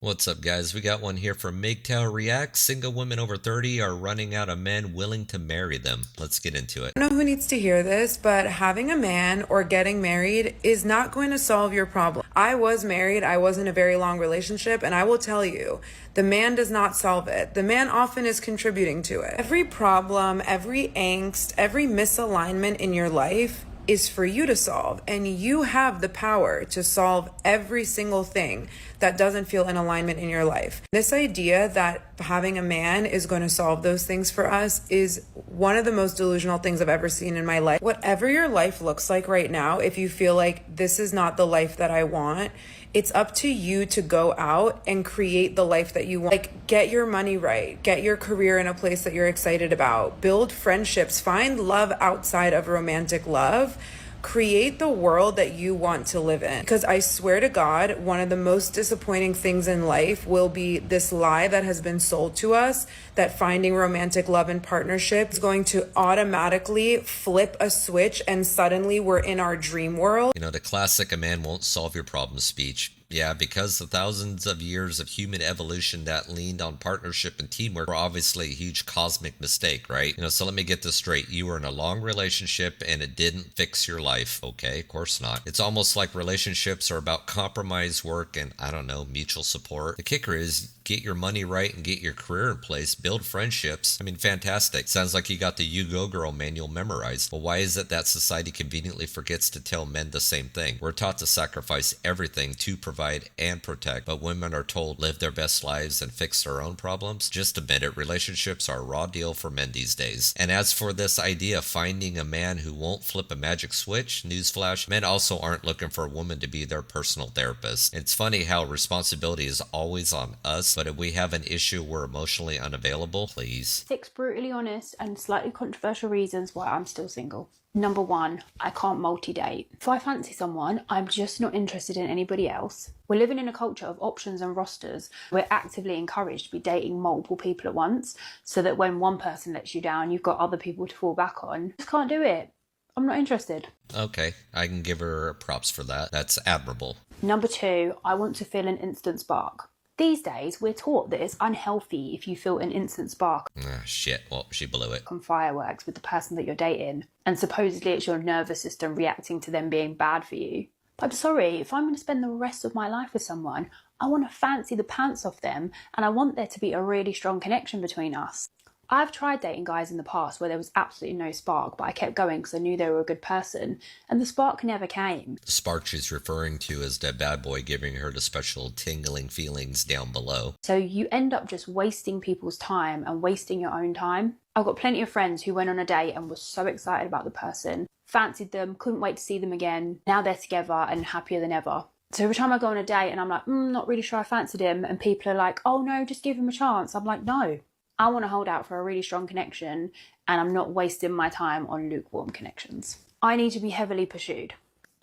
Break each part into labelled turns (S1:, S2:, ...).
S1: What's up, guys? We got one here from MGTOW Reacts. Single women over 30 are running out of men willing to marry them. Let's get into it.
S2: I don't know who needs to hear this, but having a man or getting married is not going to solve your problem. I was married, I was in a very long relationship, and I will tell you, the man does not solve it. The man often is contributing to it. Every problem, every angst, every misalignment in your life is for you to solve, and you have the power to solve every single thing that doesn't feel in alignment in your life. This idea that having a man is going to solve those things for us is one of the most delusional things I've ever seen in my life. Whatever your life looks like right now, if you feel like this is not the life that I want, it's up to you to go out and create the life that you want. Like, get your money right, get your career in a place that you're excited about, build friendships, find love outside of romantic love. Create the world that you want to live in. Because I swear to God, one of the most disappointing things in life will be this lie that has been sold to us that finding romantic love and partnership is going to automatically flip a switch and suddenly we're in our dream world.
S1: You know, the classic "a man won't solve your problem" speech. Yeah, because the thousands of years of human evolution that leaned on partnership and teamwork were obviously a huge cosmic mistake, right? So let me get this straight. You were in a long relationship and it didn't fix your life. Okay, of course not. It's almost like relationships are about compromise, work, and I don't know, mutual support. The kicker is get your money right and get your career in place, build friendships. I mean, fantastic. Sounds like you got the You Go Girl manual memorized. Well, why is it that society conveniently forgets to tell men the same thing? We're taught to sacrifice everything to provide and protect, but women are told live their best lives and fix their own problems. Just admit it, relationships are a raw deal for men these days. And as for this idea of finding a man who won't flip a magic switch, newsflash, men also aren't looking for a woman to be their personal therapist. It's funny how responsibility is always on us, but if we have an issue we're emotionally unavailable, please.
S3: 6 brutally honest and slightly controversial reasons why I'm still single. Number 1, I can't multi-date. If I fancy someone, I'm just not interested in anybody else. We're living in a culture of options and rosters. We're actively encouraged to be dating multiple people at once so that when one person lets you down, you've got other people to fall back on. Just can't do it. I'm not interested.
S1: Okay, I can give her props for that. That's admirable.
S3: Number 2, I want to feel an instant spark. These days, we're taught that it's unhealthy if you feel an instant spark
S1: Shit, well, she blew it.
S3: on fireworks with the person that you're dating, and supposedly it's your nervous system reacting to them being bad for you. But I'm sorry, if I'm going to spend the rest of my life with someone, I want to fancy the pants off them, and I want there to be a really strong connection between us. I've tried dating guys in the past where there was absolutely no spark, but I kept going because I knew they were a good person, and the spark never came.
S1: The spark she's referring to is that bad boy giving her the special tingling feelings down below.
S3: So you end up just wasting people's time and wasting your own time. I've got plenty of friends who went on a date and were so excited about the person, fancied them, couldn't wait to see them again. Now they're together and happier than ever. So every time I go on a date and I'm like, not really sure I fancied him, and people are like, oh no, just give him a chance. I'm like, no. I want to hold out for a really strong connection, and I'm not wasting my time on lukewarm connections. I need to be heavily pursued.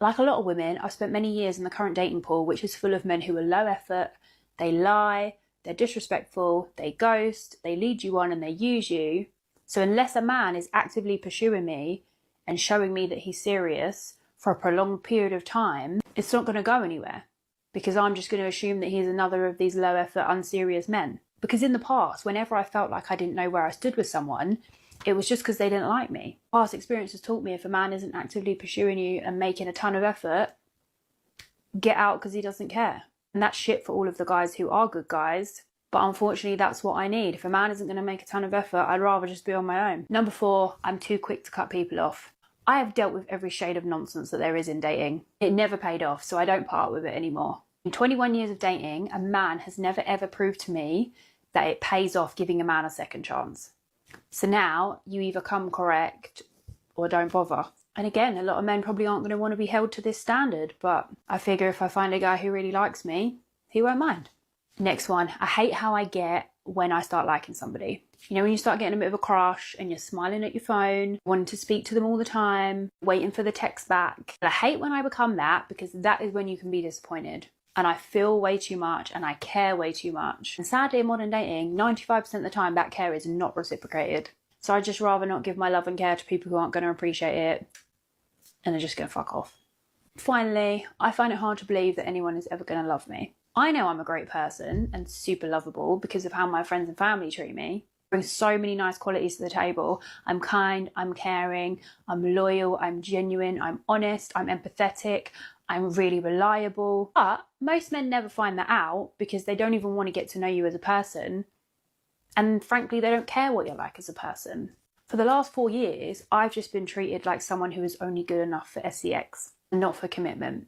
S3: Like a lot of women, I've spent many years in the current dating pool, which is full of men who are low effort, they lie, they're disrespectful, they ghost, they lead you on and they use you. So unless a man is actively pursuing me and showing me that he's serious for a prolonged period of time, it's not going to go anywhere, because I'm just going to assume that he's another of these low effort, unserious men. Because in the past, whenever I felt like I didn't know where I stood with someone, it was just because they didn't like me. Past experience has taught me if a man isn't actively pursuing you and making a ton of effort, get out because he doesn't care. And that's shit for all of the guys who are good guys. But unfortunately, that's what I need. If a man isn't going to make a ton of effort, I'd rather just be on my own. Number 4, I'm too quick to cut people off. I have dealt with every shade of nonsense that there is in dating. It never paid off, so I don't part with it anymore. In 21 years of dating, a man has never ever proved to me that it pays off giving a man a second chance. So now you either come correct or don't bother. And again, a lot of men probably aren't going to want to be held to this standard, but I figure if I find a guy who really likes me, he won't mind. Next one, I hate how I get when I start liking somebody. You know, when you start getting a bit of a crush and you're smiling at your phone, wanting to speak to them all the time, waiting for the text back. I hate when I become that, because that is when you can be disappointed. And I feel way too much and I care way too much. And sadly, in modern dating, 95% of the time that care is not reciprocated. So I'd just rather not give my love and care to people who aren't going to appreciate it and are just going to fuck off. Finally, I find it hard to believe that anyone is ever going to love me. I know I'm a great person and super lovable because of how my friends and family treat me. I bring so many nice qualities to the table. I'm kind, I'm caring, I'm loyal, I'm genuine, I'm honest, I'm empathetic, I'm really reliable. But most men never find that out because they don't even want to get to know you as a person. And frankly, they don't care what you're like as a person. For the last 4 years, I've just been treated like someone who is only good enough for sex and not for commitment.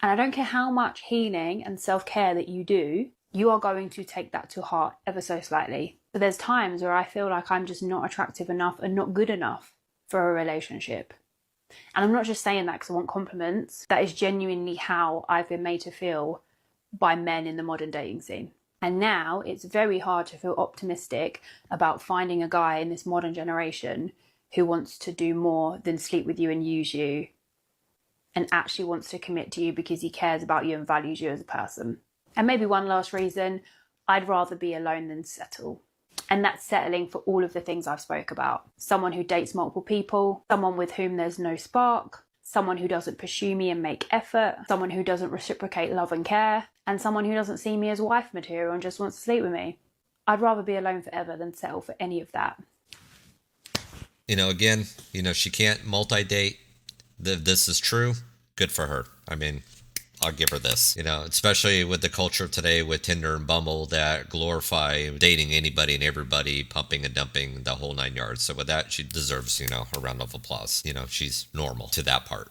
S3: And I don't care how much healing and self-care that you do, you are going to take that to heart ever so slightly. But there's times where I feel like I'm just not attractive enough and not good enough for a relationship. And I'm not just saying that because I want compliments. That is genuinely how I've been made to feel by men in the modern dating scene. And now it's very hard to feel optimistic about finding a guy in this modern generation who wants to do more than sleep with you and use you and actually wants to commit to you because he cares about you and values you as a person. And maybe one last reason, I'd rather be alone than settle. And that's settling for all of the things I've spoke about. Someone who dates multiple people, someone with whom there's no spark, someone who doesn't pursue me and make effort, someone who doesn't reciprocate love and care, and someone who doesn't see me as wife material and just wants to sleep with me. I'd rather be alone forever than settle for any of that.
S1: Again, she can't multi-date. This is true. Good for her. I mean, I'll give her this, especially with the culture today with Tinder and Bumble that glorify dating anybody and everybody, pumping and dumping, the whole 9 yards. So with that, she deserves, a round of applause. She's normal to that part.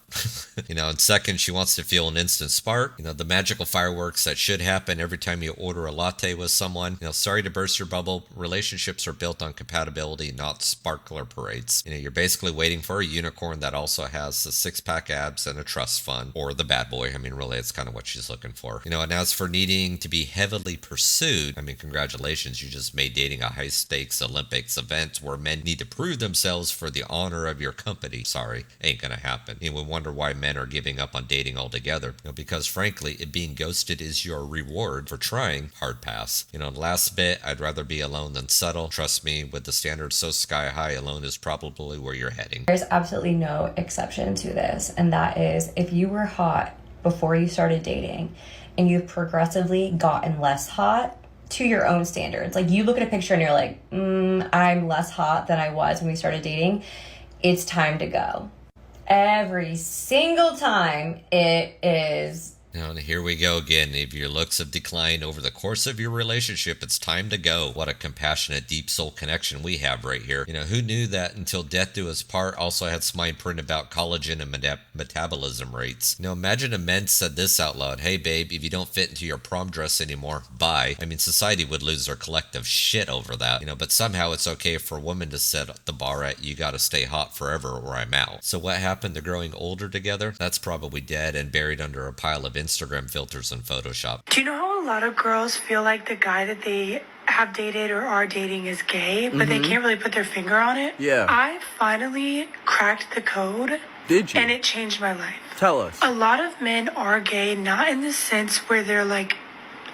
S1: And second, she wants to feel an instant spark. The magical fireworks that should happen every time you order a latte with someone. Sorry to burst your bubble. Relationships are built on compatibility, not sparkler parades. You're basically waiting for a unicorn that also has a six-pack abs and a trust fund, or the bad boy. I mean, really, it's kind of what she's looking for. And as for needing to be heavily pursued, I mean, congratulations, you just made dating a high-stakes Olympics event where men need to prove themselves for the honor of your company. Sorry, ain't gonna happen. We wonder why men are giving up on dating altogether. Because frankly, it being ghosted is your reward for trying. Hard pass. The last bit, I'd rather be alone than settle. Trust me, with the standards so sky high, alone is probably where you're heading.
S4: There's absolutely no exception to this, and that is if you were hot before you started dating and you've progressively gotten less hot to your own standards. Like you look at a picture and you're like, I'm less hot than I was when we started dating. It's time to go. Every single time it is.
S1: And here we go again. If your looks have declined over the course of your relationship, it's time to go. What a compassionate, deep soul connection we have right here. Who knew that Until Death Do Us Part also had smine print about collagen and metabolism rates? Imagine a man said this out loud. Hey, babe, if you don't fit into your prom dress anymore, bye. I mean, society would lose their collective shit over that. But somehow it's okay for women to set the bar at, you gotta stay hot forever or I'm out. So what happened to growing older together? That's probably dead and buried under a pile of Instagram filters and Photoshop.
S5: Do you know how a lot of girls feel like the guy that they have dated or are dating is gay, but they can't really put their finger on it?
S6: Yeah.
S5: I finally cracked the code.
S6: Did you?
S5: And it changed my life.
S6: Tell us.
S5: A lot of men are gay, not in the sense where they're like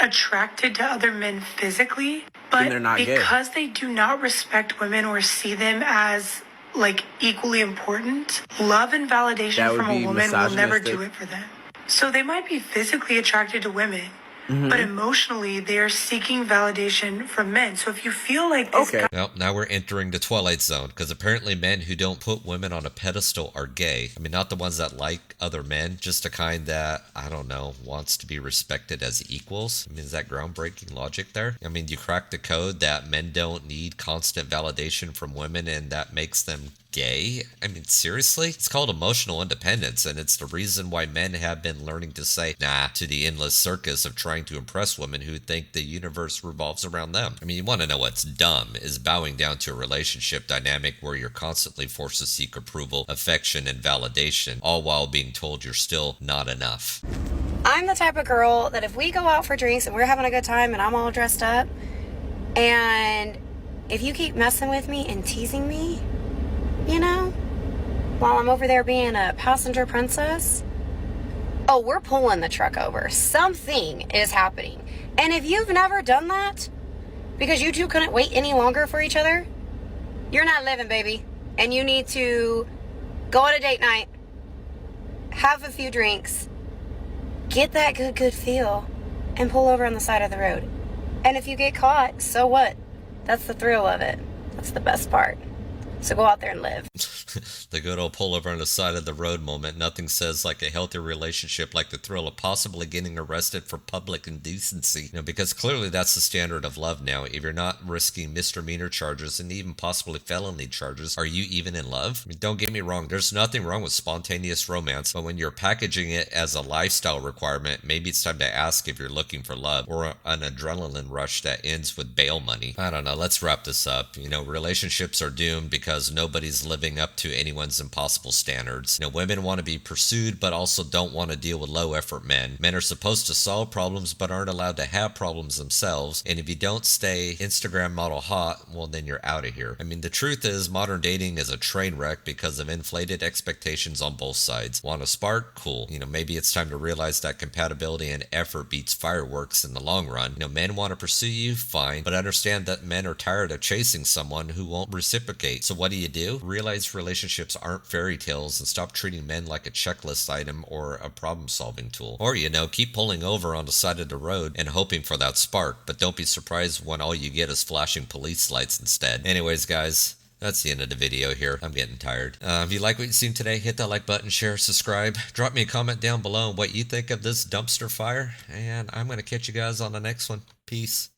S5: attracted to other men physically, but
S6: they're not gay.
S5: because they do not respect women or see them as like equally important, love and validation from a woman will never do it for them. So they might be physically attracted to women, but emotionally they are seeking validation from men. So if you feel like this guy...
S1: Well, now we're entering the Twilight Zone, because apparently men who don't put women on a pedestal are gay. I mean, not the ones that like other men, just the kind that, I don't know, wants to be respected as equals. I mean, is that groundbreaking logic there? I mean, you crack the code that men don't need constant validation from women and that makes them gay? I mean, seriously? It's called emotional independence, and it's the reason why men have been learning to say nah to the endless circus of trying to impress women who think the universe revolves around them. I mean, you want to know what's dumb is bowing down to a relationship dynamic where you're constantly forced to seek approval, affection, and validation, all while being told you're still not enough.
S7: I'm the type of girl that if we go out for drinks and we're having a good time and I'm all dressed up, and if you keep messing with me and teasing me, while I'm over there being a passenger princess, oh, we're pulling the truck over. Something is happening. And if you've never done that because you two couldn't wait any longer for each other, you're not living, baby. And you need to go on a date night, have a few drinks, get that good feel, and pull over on the side of the road. And if you get caught, so what? That's the thrill of it. That's the best part. So go out there and live.
S1: The good old pull over on the side of the road moment. Nothing says like a healthy relationship like the thrill of possibly getting arrested for public indecency. Because clearly that's the standard of love now. If you're not risking misdemeanor charges and even possibly felony charges, are you even in love? I mean, don't get me wrong, there's nothing wrong with spontaneous romance, but when you're packaging it as a lifestyle requirement, maybe it's time to ask if you're looking for love or an adrenaline rush that ends with bail money. I don't know, let's wrap this up. Relationships are doomed because nobody's living up to anyone's impossible standards. Women want to be pursued but also don't want to deal with low effort men. Men are supposed to solve problems but aren't allowed to have problems themselves, and if you don't stay Instagram model hot, well then you're out of here. I mean, the truth is modern dating is a train wreck because of inflated expectations on both sides. Want a spark? Cool. Maybe it's time to realize that compatibility and effort beats fireworks in the long run. Men want to pursue you, fine, but understand that men are tired of chasing someone who won't reciprocate. So what do? Realize relationships aren't fairy tales and stop treating men like a checklist item or a problem-solving tool. Or, keep pulling over on the side of the road and hoping for that spark, but don't be surprised when all you get is flashing police lights instead. Anyways, guys, that's the end of the video here. I'm getting tired. If you like what you've seen today, hit that like button, share, subscribe. Drop me a comment down below on what you think of this dumpster fire, and I'm going to catch you guys on the next one. Peace.